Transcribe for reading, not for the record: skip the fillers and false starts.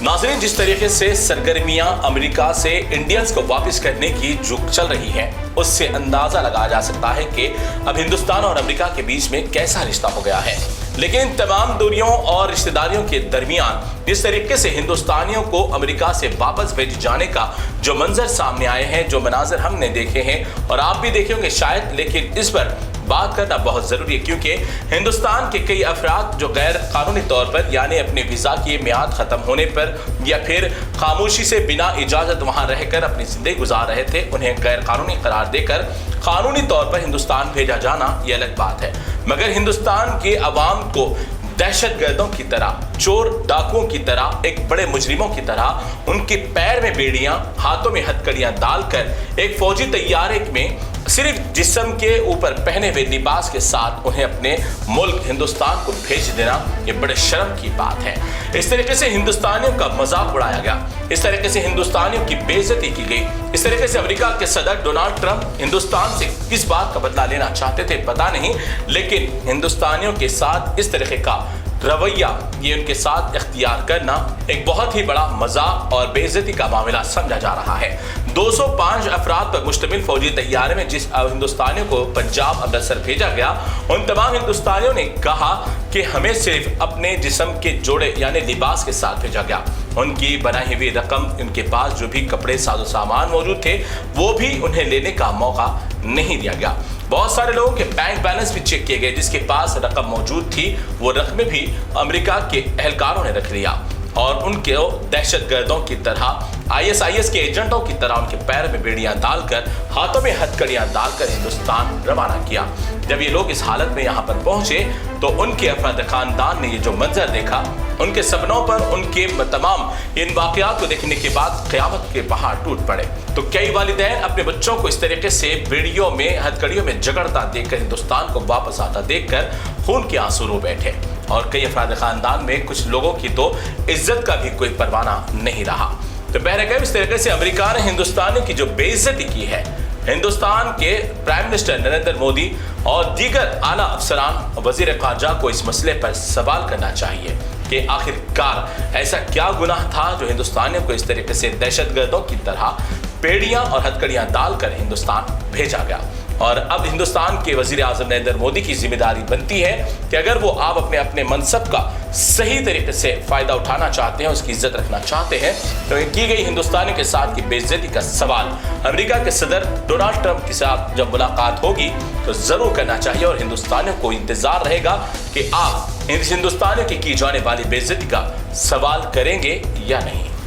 नाज़रीन, जिस तरीके से सरगर्मियां अमेरिका से इंडियंस को वापस करने की जो चल रही है, उससे अंदाजा लगाया जा सकता है कि अब हिंदुस्तान और अमेरिका के बीच में कैसा रिश्ता हो गया है। लेकिन तमाम दूरियों और रिश्तेदारियों के दरमियान जिस तरीके से हिंदुस्तानियों को अमेरिका से वापस भेजे जाने का जो मंजर सामने आए हैं, जो मनाजर हमने देखे हैं और आप भी देखे होंगे शायद, लेकिन इस पर बात करना बहुत ज़रूरी है क्योंकि हिंदुस्तान के कई अफराद जो गैर कानूनी तौर पर यानी अपने वीज़ा की मियाद ख़त्म होने पर या फिर खामोशी से बिना इजाज़त वहाँ रहकर अपनी ज़िंदगी गुजार रहे थे, उन्हें गैर कानूनी करार देकर कानूनी तौर पर हिंदुस्तान भेजा जाना ये अलग बात है। मगर हिंदुस्तान के अवाम को दहशतगर्दों की तरह, चोर डाकुओं की तरह, एक बड़े मुजरिमों की तरह उनके पैर में बेड़ियां, हाथों में हथकड़ियां डालकर एक फौजी तैयारे में सिर्फ जिस्म के ऊपर पहने हुए लिबास के साथ उन्हें अपने मुल्क हिंदुस्तान को भेज देना ये बड़े शर्म की बात है। इस तरीके से हिंदुस्तानियों का मजाक उड़ाया गया, इस तरीके से हिंदुस्तानियों की बेइज्जती की गई, इस तरीके से अमेरिका के सदर डोनाल्ड ट्रंप हिंदुस्तान से किस बात का बदला लेना चाहते थे पता नहीं, लेकिन हिंदुस्तानियों के साथ इस तरीके का रवैया ये उनके साथ इख्तियार करना एक बहुत ही बड़ा मजाक और बेइज्जती का मामला समझा जा रहा है। 205 अफराद पर मुश्तमिल फौजी तैयारे में जिस हिंदुस्तानियों को पंजाब अमृतसर भेजा गया, उन तमाम हिंदुस्तानियों ने कहा कि हमें सिर्फ अपने जिस्म के जोड़े यानी लिबास के साथ भेजा गया। उनकी बनाई हुई रकम, उनके पास जो भी कपड़े साजो सामान मौजूद थे वो भी उन्हें लेने का मौका नहीं दिया गया। बहुत सारे लोगों के बैंक बैलेंस भी चेक किए गए, जिसके पास रकम मौजूद थी वो रकमें भी अमेरिका के एहलकारों ने रख लिया और उनके दहशतगर्दों की तरह, ISIS के एजेंटों की तरह उनके पैर में बेड़ियां डालकर, हाथों में हथकड़ियां डालकर हिंदुस्तान रवाना किया। जब ये लोग इस हालत में यहाँ पर पहुंचे तो उनके अफराद खानदान ने ये जो मंजर देखा, उनके सपनों पर उनके तमाम इन वाकयात को देखने के बाद क़यामत के पहाड़ टूट पड़े। तो कई वालिदैन अपने बच्चों को इस तरीके से बेड़ियों में, हथकड़ियों में जकड़ता देखकर, हिंदुस्तान को वापस आता देखकर खून के आंसू रो बैठे और कई अफराद खानदान में कुछ लोगों की तो इज्जत का भी कोई परवाना नहीं रहा। तो बहरकैफ इस तरीके से अमेरिका ने हिंदुस्तानियों की जो बेइज्जती की है, हिंदुस्तान के प्राइम मिनिस्टर नरेंद्र मोदी और दीगर आला अफसरान, वजीर ख़ारजा को इस मसले पर सवाल करना चाहिए कि आखिरकार ऐसा क्या गुनाह था जो हिंदुस्तानियों को इस तरीके से दहशतगर्दों की तरह बेड़ियां और हथकड़ियां डालकर हिंदुस्तान भेजा गया। और अब हिंदुस्तान के वजीर आज़म नरेंद्र मोदी की जिम्मेदारी बनती है कि अगर वो आप अपने मनसब का सही तरीके से फ़ायदा उठाना चाहते हैं, उसकी इज्जत रखना चाहते हैं, तो की गई हिंदुस्तानियों के साथ की बेइज्जती का सवाल अमेरिका के सदर डोनाल्ड ट्रंप के साथ जब मुलाकात होगी तो ज़रूर करना चाहिए और हिंदुस्तानियों को इंतज़ार रहेगा कि आप हिंदुस्तानियों की जाने वाली बेइज्जती का सवाल करेंगे या नहीं।